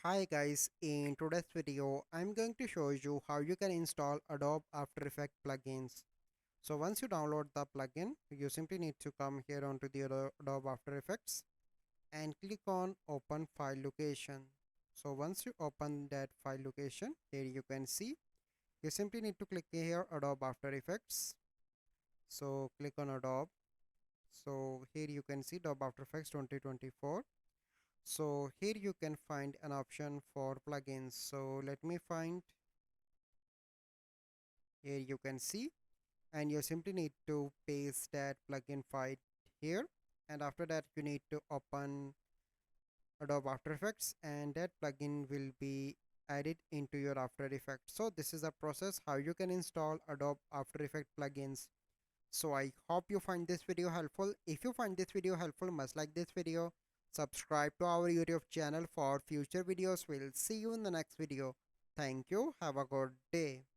Hi guys, in today's video I'm going to show you how you can install Adobe After Effects plugins. So once you download the plugin, you simply need to come here onto the Adobe After Effects and click on open file location. So once you open that file location, here you can see you simply need to click here Adobe After Effects. So click on Adobe. So here you can see Adobe After Effects 2024. So here you can find an option for plugins. So let me find. Here you can see, and you simply need to paste that plugin file here, and after that you need to open Adobe After Effects and that plugin will be added into your After Effects. So this is a process how you can install Adobe After Effects plugins. So I hope you find this video helpful. If you find this video helpful, must like this video, subscribe to our YouTube channel for future videos. We'll see you in the next video. Thank you. Have a good day.